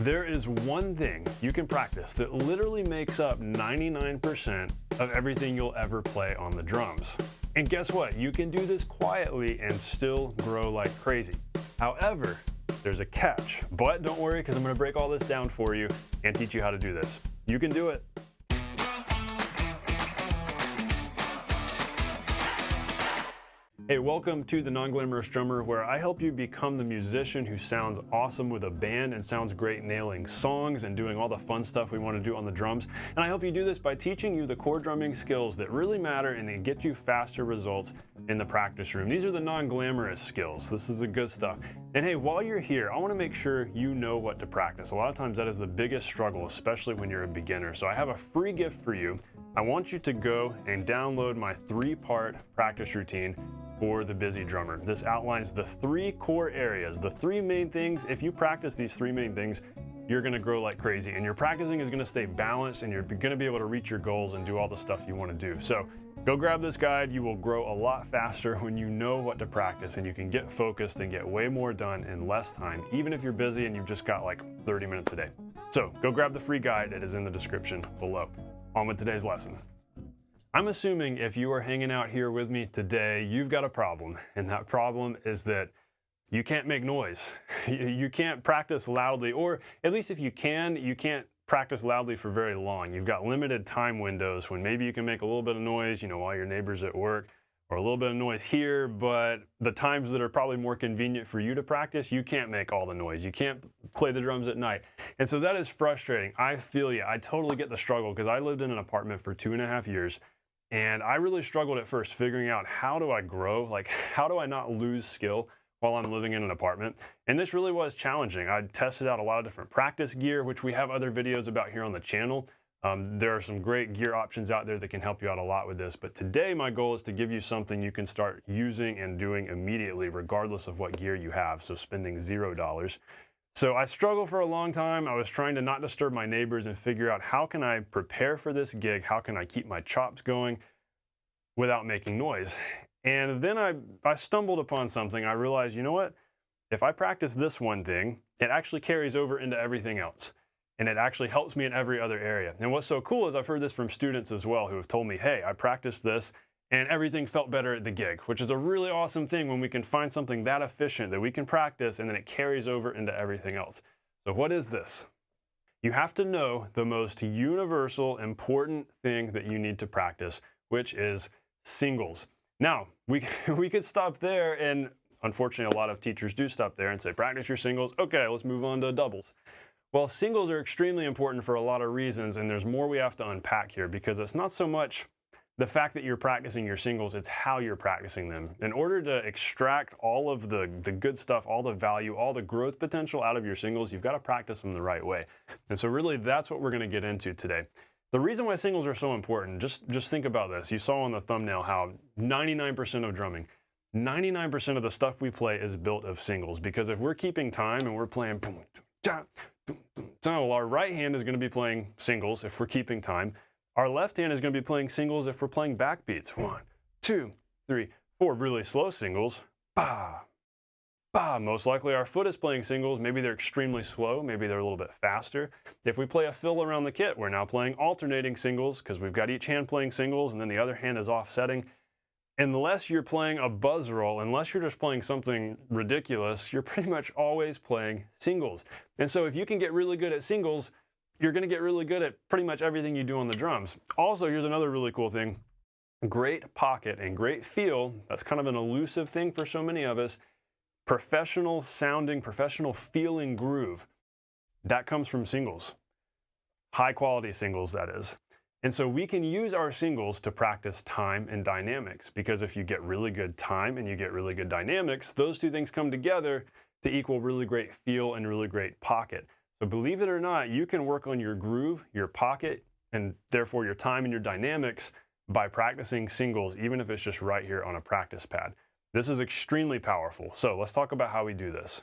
There is one thing you can practice that literally makes up 99% of everything you'll ever play on the drums. And guess what? You can do this quietly and still grow like crazy. However, there's a catch. But don't worry, because I'm going to break all this down for you and teach you how to do this. You can do it. Hey, welcome to The Non-Glamorous Drummer, where I help you become the musician who sounds awesome with a band and sounds great nailing songs and doing all the fun stuff we want to do on the drums. And I help you do this by teaching you the core drumming skills that really matter and they get you faster results in the practice room. These are the non-glamorous skills. This is the good stuff. And hey, while you're here, I want to make sure you know what to practice. A lot of times that is the biggest struggle, especially when you're a beginner. So I have a free gift for you. I want you to go and download my 3-part practice routine for the busy drummer. This outlines the 3 core areas, the 3 main things. If you practice these 3 main things, you're gonna grow like crazy, and your practicing is gonna stay balanced and you're gonna be able to reach your goals and do all the stuff you wanna do. So go grab this guide. You will grow a lot faster when you know what to practice, and you can get focused and get way more done in less time, even if you're busy and you've just got like 30 minutes a day. So go grab the free guide. It is in the description below. On with today's lesson. I'm assuming if you are hanging out here with me today, you've got a problem, and that problem is that you can't make noise. You can't practice loudly, or at least if you can't practice loudly for very long. You've got limited time windows when maybe you can make a little bit of noise, while your neighbor's at work, or a little bit of noise here, but the times that are probably more convenient for you to practice, you can't make all the noise. You can't play the drums at night. And so that is frustrating. I feel you. I totally get the struggle, because I lived in an apartment for 2.5 years. And I really struggled at first figuring out, how do I grow? Like, how do I not lose skill while I'm living in an apartment? And this really was challenging. I tested out a lot of different practice gear, which we have other videos about here on the channel. There are some great gear options out there that can help you out a lot with this. But today, my goal is to give you something you can start using and doing immediately, regardless of what gear you have. So spending $0. So I struggled for a long time. I was trying to not disturb my neighbors and figure out, how can I prepare for this gig? How can I keep my chops going without making noise? And then I stumbled upon something. I realized, you know what? If I practice this one thing, it actually carries over into everything else. And it actually helps me in every other area. And what's so cool is I've heard this from students as well, who have told me, hey, I practiced this and everything felt better at the gig, which is a really awesome thing when we can find something that efficient that we can practice and then it carries over into everything else. So what is this? You have to know the most universal, important thing that you need to practice, which is singles. Now, we could stop there, and unfortunately a lot of teachers do stop there and say, practice your singles. Okay, let's move on to doubles. Well, singles are extremely important for a lot of reasons, and there's more we have to unpack here, because it's not so much the fact that you're practicing your singles, it's how you're practicing them. In order to extract all of the good stuff, all the value, all the growth potential out of your singles, you've got to practice them the right way. And so really that's what we're going to get into today. The reason why singles are so important, just think about this. You saw on the thumbnail how 99% of drumming, 99% of the stuff we play is built of singles, because if we're keeping time and we're playing boom, cha, boom, boom, cha, well, our right hand is going to be playing singles if we're keeping time. Our left hand is going to be playing singles if we're playing backbeats. 1, 2, 3, 4, really slow singles. Ba, ba. Most likely our foot is playing singles. Maybe they're extremely slow. Maybe they're a little bit faster. If we play a fill around the kit, we're now playing alternating singles, because we've got each hand playing singles and then the other hand is offsetting. Unless you're playing a buzz roll, unless you're just playing something ridiculous, you're pretty much always playing singles. And so if you can get really good at singles, you're going to get really good at pretty much everything you do on the drums. Also, here's another really cool thing. Great pocket and great feel. That's kind of an elusive thing for so many of us. Professional sounding, professional feeling groove. That comes from singles. High quality singles, that is. And so we can use our singles to practice time and dynamics, because if you get really good time and you get really good dynamics, those two things come together to equal really great feel and really great pocket. So believe it or not, you can work on your groove, your pocket, and therefore your time and your dynamics by practicing singles, even if it's just right here on a practice pad. This is extremely powerful. So let's talk about how we do this.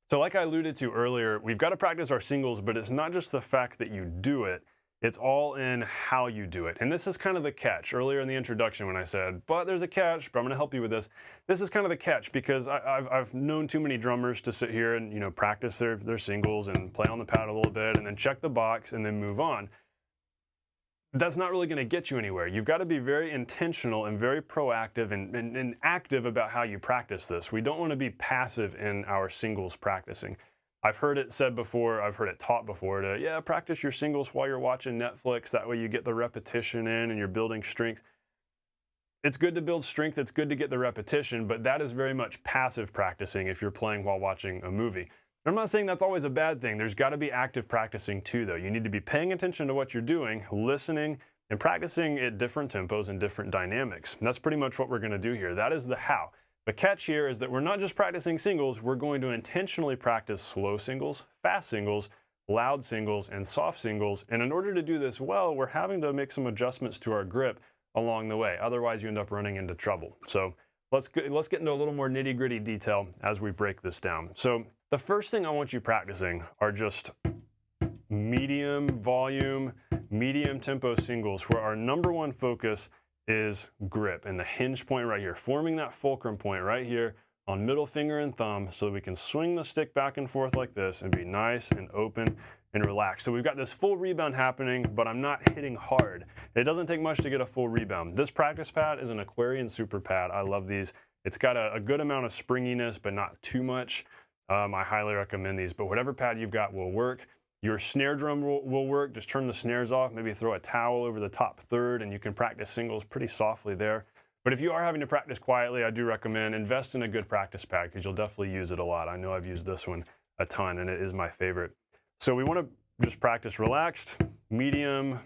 So like I alluded to earlier, we've got to practice our singles, but it's not just the fact that you do it. It's all in how you do it. And this is kind of the catch. Earlier in the introduction when I said, but there's a catch, but I'm gonna help you with this. This is kind of the catch because I've known too many drummers to sit here and practice their singles and play on the pad a little bit and then check the box and then move on. That's not really gonna get you anywhere. You've got to be very intentional and very proactive and active about how you practice this. We don't wanna be passive in our singles practicing. I've heard it said before, I've heard it taught before to, practice your singles while you're watching Netflix. That way you get the repetition in and you're building strength. It's good to build strength, it's good to get the repetition, but that is very much passive practicing if you're playing while watching a movie. I'm not saying that's always a bad thing. There's got to be active practicing too, though. You need to be paying attention to what you're doing, listening, and practicing at different tempos and different dynamics. And that's pretty much what we're going to do here. That is the how. The catch here is that we're not just practicing singles, we're going to intentionally practice slow singles, fast singles, loud singles, and soft singles. And in order to do this well, we're having to make some adjustments to our grip along the way. Otherwise, you end up running into trouble. So let's get into a little more nitty-gritty detail as we break this down. So the first thing I want you practicing are just medium volume, medium tempo singles where our number one focus is grip and the hinge point right here, forming that fulcrum point right here on middle finger and thumb so that we can swing the stick back and forth like this and be nice and open and relaxed. So we've got this full rebound happening, but I'm not hitting hard. It doesn't take much to get a full rebound. This practice pad is an Aquarian Super Pad. I love these. It's got a good amount of springiness, but not too much. I highly recommend these, but whatever pad you've got will work. Your snare drum will work. Just turn the snares off, maybe throw a towel over the top third, and you can practice singles pretty softly there. But if you are having to practice quietly, I do recommend invest in a good practice pad because you'll definitely use it a lot. I know I've used this one a ton, and it is my favorite. So we want to just practice relaxed, medium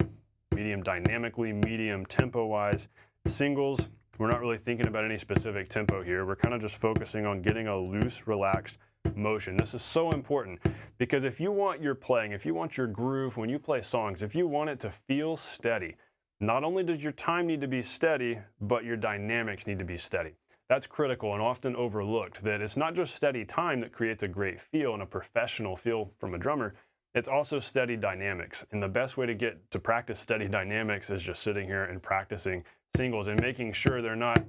dynamically, medium tempo-wise, singles. We're not really thinking about any specific tempo here. We're kind of just focusing on getting a loose, relaxed motion. This is so important because if you want your playing, if you want your groove when you play songs, if you want it to feel steady, not only does your time need to be steady, but your dynamics need to be steady. That's critical and often overlooked, that it's not just steady time that creates a great feel and a professional feel from a drummer, it's also steady dynamics. And the best way to get to practice steady dynamics is just sitting here and practicing singles and making sure they're not,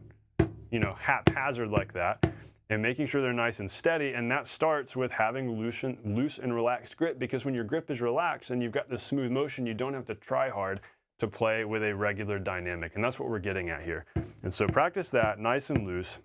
haphazard like that. And making sure they're nice and steady, and that starts with having loose and relaxed grip, because when your grip is relaxed and you've got this smooth motion, you don't have to try hard to play with a regular dynamic, and that's what we're getting at here. And so practice that nice and loose.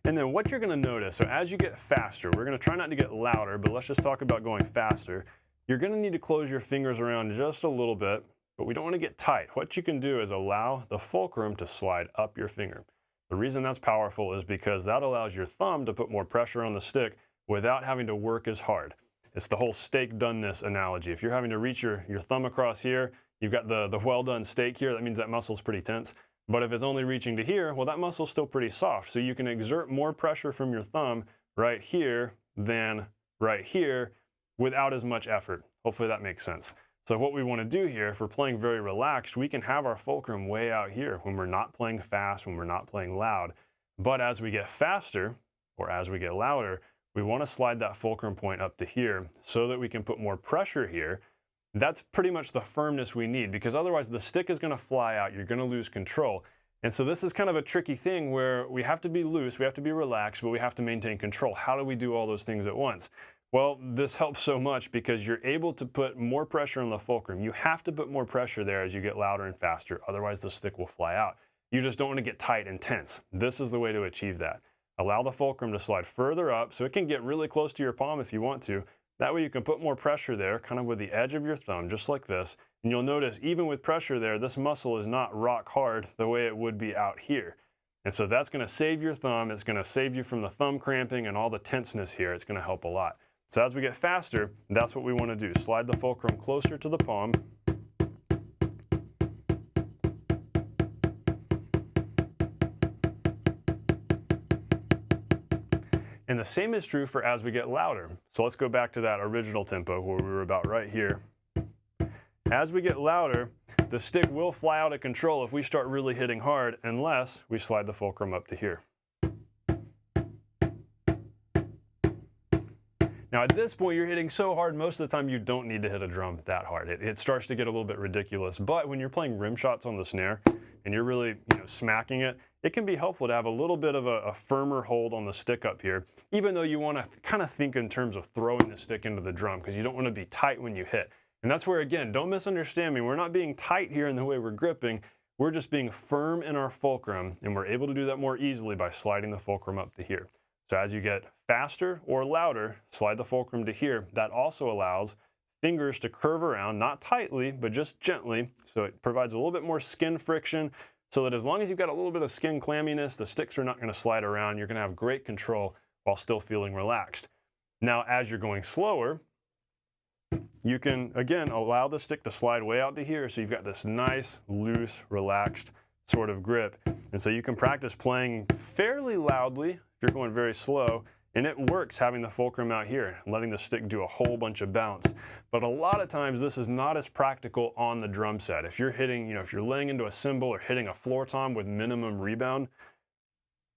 And then what you're gonna notice, so as you get faster, we're gonna try not to get louder, but let's just talk about going faster. You're gonna need to close your fingers around just a little bit, but we don't wanna get tight. What you can do is allow the fulcrum to slide up your finger. The reason that's powerful is because that allows your thumb to put more pressure on the stick without having to work as hard. It's the whole steak doneness analogy. If you're having to reach your thumb across here, you've got the well done steak here, that means that muscle's pretty tense. But if it's only reaching to here, well, that muscle's still pretty soft. So you can exert more pressure from your thumb right here than right here without as much effort. Hopefully that makes sense. So what we want to do here, if we're playing very relaxed, we can have our fulcrum way out here when we're not playing fast, when we're not playing loud. But as we get faster, or as we get louder, we want to slide that fulcrum point up to here so that we can put more pressure here. That's pretty much the firmness we need, because otherwise the stick is going to fly out, you're going to lose control. And so this is kind of a tricky thing where we have to be loose, we have to be relaxed, but we have to maintain control. How do we do all those things at once? Well, this helps so much because you're able to put more pressure on the fulcrum. You have to put more pressure there as you get louder and faster, otherwise the stick will fly out. You just don't want to get tight and tense. This is the way to achieve that. Allow the fulcrum to slide further up so it can get really close to your palm if you want to. That way you can put more pressure there, kind of with the edge of your thumb, just like this. And you'll notice even with pressure there, this muscle is not rock hard the way it would be out here. And so that's going to save your thumb. It's going to save you from the thumb cramping and all the tenseness here. It's going to help a lot. So as we get faster, that's what we want to do. Slide the fulcrum closer to the palm. And the same is true for as we get louder. So let's go back to that original tempo where we were about right here. As we get louder, the stick will fly out of control if we start really hitting hard, unless we slide the fulcrum up to here. Now at this point, you're hitting so hard, most of the time you don't need to hit a drum that hard. It starts to get a little bit ridiculous, but when you're playing rim shots on the snare and you're really smacking it, it can be helpful to have a little bit of a firmer hold on the stick up here, even though you want to kind of think in terms of throwing the stick into the drum because you don't want to be tight when you hit. And that's where, again, don't misunderstand me, we're not being tight here in the way we're gripping, we're just being firm in our fulcrum, and we're able to do that more easily by sliding the fulcrum up to here. So as you get faster or louder, slide the fulcrum to here. That also allows fingers to curve around, not tightly, but just gently. So it provides a little bit more skin friction so that as long as you've got a little bit of skin clamminess, the sticks are not going to slide around. You're going to have great control while still feeling relaxed. Now, as you're going slower, you can, again, allow the stick to slide way out to here. So you've got this nice, loose, relaxed sort of grip. And so you can practice playing fairly loudly if you're going very slow, and it works having the fulcrum out here, letting the stick do a whole bunch of bounce. But a lot of times this is not as practical on the drum set. If you're hitting, if you're laying into a cymbal or hitting a floor tom with minimum rebound,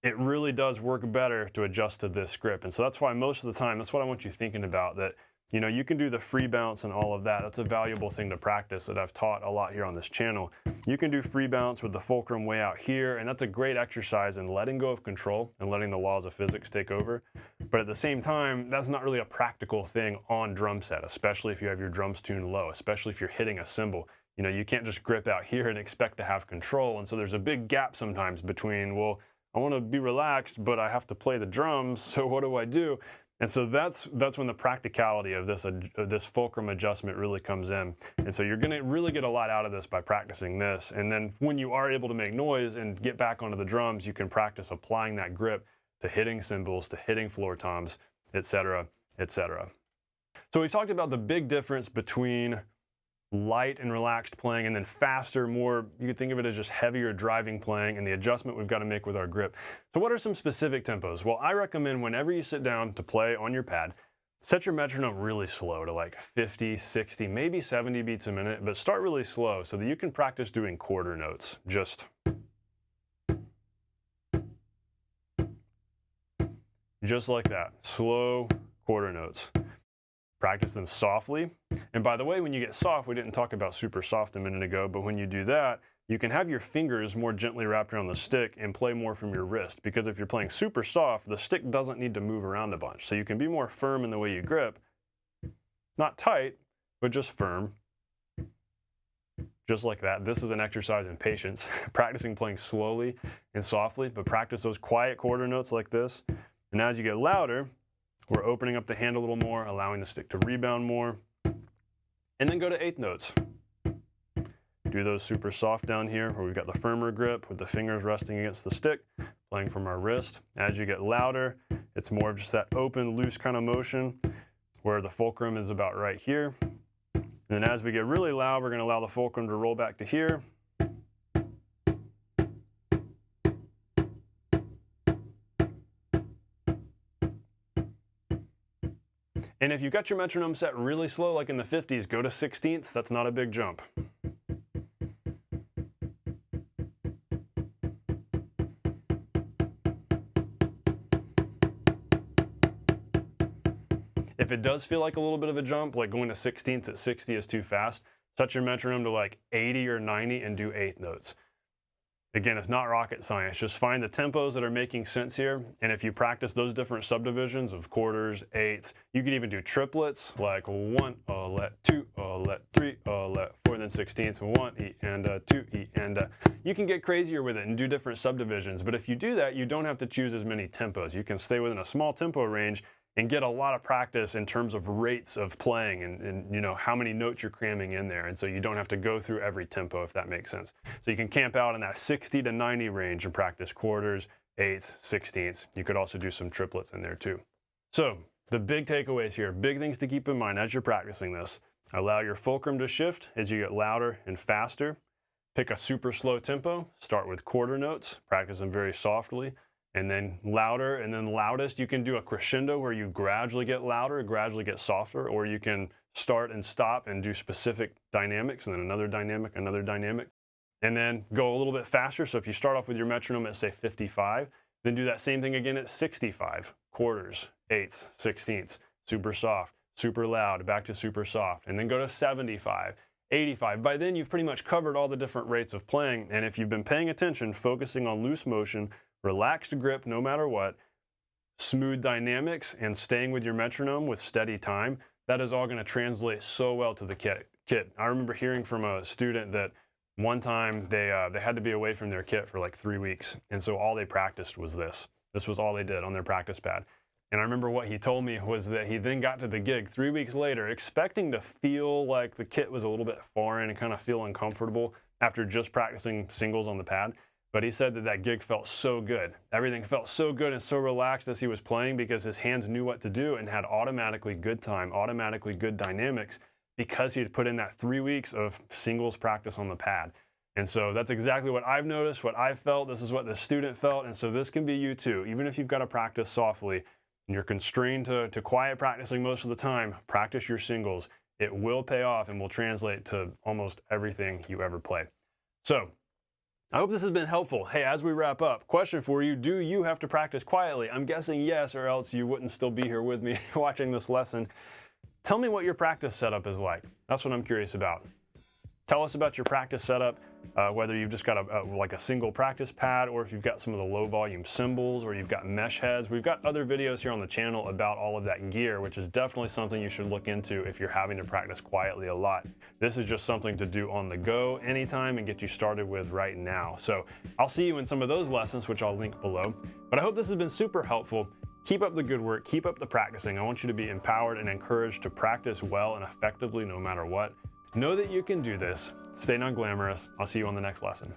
it really does work better to adjust to this grip. And so that's why most of the time, that's what I want you thinking about, that you can do the free bounce and all of that. That's a valuable thing to practice that I've taught a lot here on this channel. You can do free bounce with the fulcrum way out here, and that's a great exercise in letting go of control and letting the laws of physics take over. But at the same time, that's not really a practical thing on drum set, especially if you have your drums tuned low, especially if you're hitting a cymbal. You can't just grip out here and expect to have control. And so there's a big gap sometimes between, well, I want to be relaxed, but I have to play the drums, so what do I do? And so that's when the practicality of this fulcrum adjustment really comes in. And so you're going to really get a lot out of this by practicing this. And then when you are able to make noise and get back onto the drums, you can practice applying that grip to hitting cymbals, to hitting floor toms, etc., etc. So we've talked about the big difference between light and relaxed playing and then faster, more, you could think of it as just heavier driving playing, and the adjustment we've got to make with our grip. So what are some specific tempos? Well, I recommend whenever you sit down to play on your pad, set your metronome really slow to like 50, 60, maybe 70 beats a minute, but start really slow so that you can practice doing quarter notes. Just like that, slow quarter notes. Practice them softly. And by the way, when you get soft, we didn't talk about super soft a minute ago, but when you do that, you can have your fingers more gently wrapped around the stick and play more from your wrist. Because if you're playing super soft, the stick doesn't need to move around a bunch. So you can be more firm in the way you grip. Not tight, but just firm. Just like that. This is an exercise in patience. Practicing playing slowly and softly, but practice those quiet quarter notes like this. And as you get louder, we're opening up the hand a little more, allowing the stick to rebound more. And then go to eighth notes. Do those super soft down here where we've got the firmer grip with the fingers resting against the stick, playing from our wrist. As you get louder, it's more of just that open, loose kind of motion where the fulcrum is about right here. And then as we get really loud, we're going to allow the fulcrum to roll back to here. And if you've got your metronome set really slow, like in the 50s, go to 16ths. That's not a big jump. If it does feel like a little bit of a jump, like going to 16ths at 60 is too fast, set your metronome to like 80 or 90 and do eighth notes. Again, it's not rocket science. Just find the tempos that are making sense here. And if you practice those different subdivisions of quarters, eighths, you can even do triplets like 1, let 2, let 3, let 4, and then 16ths, 1, E, and 2, E, and you can get crazier with it and do different subdivisions. But if you do that, you don't have to choose as many tempos. You can stay within a small tempo range and get a lot of practice in terms of rates of playing and how many notes you're cramming in there. And so you don't have to go through every tempo, if that makes sense. So you can camp out in that 60 to 90 range and practice quarters, eighths, 16ths. You could also do some triplets in there too. So the big takeaways here, big things to keep in mind as you're practicing this. Allow your fulcrum to shift as you get louder and faster. Pick a super slow tempo. Start with quarter notes. Practice them very softly. And then louder, and then loudest. You can do a crescendo where you gradually get louder, gradually get softer, or you can start and stop and do specific dynamics, and then another dynamic, and then go a little bit faster. So if you start off with your metronome at, say, 55, then do that same thing again at 65, quarters, eighths, 16ths. super soft, super loud, back to super soft, and then go to 75, 85. By then, you've pretty much covered all the different rates of playing, and if you've been paying attention, focusing on loose motion, relaxed grip no matter what, smooth dynamics, and staying with your metronome with steady time, that is all going to translate so well to the kit. I remember hearing from a student that one time they had to be away from their kit for like 3 weeks, and so all they practiced was this. This was all they did on their practice pad. And I remember what he told me was that he then got to the gig 3 weeks later expecting to feel like the kit was a little bit foreign and kind of feel uncomfortable after just practicing singles on the pad. But he said that that gig felt so good. Everything felt so good and so relaxed as he was playing because his hands knew what to do and had automatically good time, automatically good dynamics because he had put in that 3 weeks of singles practice on the pad. And so that's exactly what I've noticed, what I've felt. This is what the student felt. And so this can be you too. Even if you've got to practice softly, and you're constrained to quiet practicing most of the time, practice your singles. It will pay off and will translate to almost everything you ever play. So I hope this has been helpful. Hey, as we wrap up, question for you, do you have to practice quietly? I'm guessing yes, or else you wouldn't still be here with me watching this lesson. Tell me what your practice setup is like. That's what I'm curious about. Tell us about your practice setup, whether you've just got like a single practice pad, or if you've got some of the low volume cymbals, or you've got mesh heads. We've got other videos here on the channel about all of that gear, which is definitely something you should look into if you're having to practice quietly a lot. This is just something to do on the go anytime and get you started with right now. So I'll see you in some of those lessons, which I'll link below. But I hope this has been super helpful. Keep up the good work, keep up the practicing. I want you to be empowered and encouraged to practice well and effectively no matter what. Know that you can do this. Stay non-glamorous. I'll see you on the next lesson.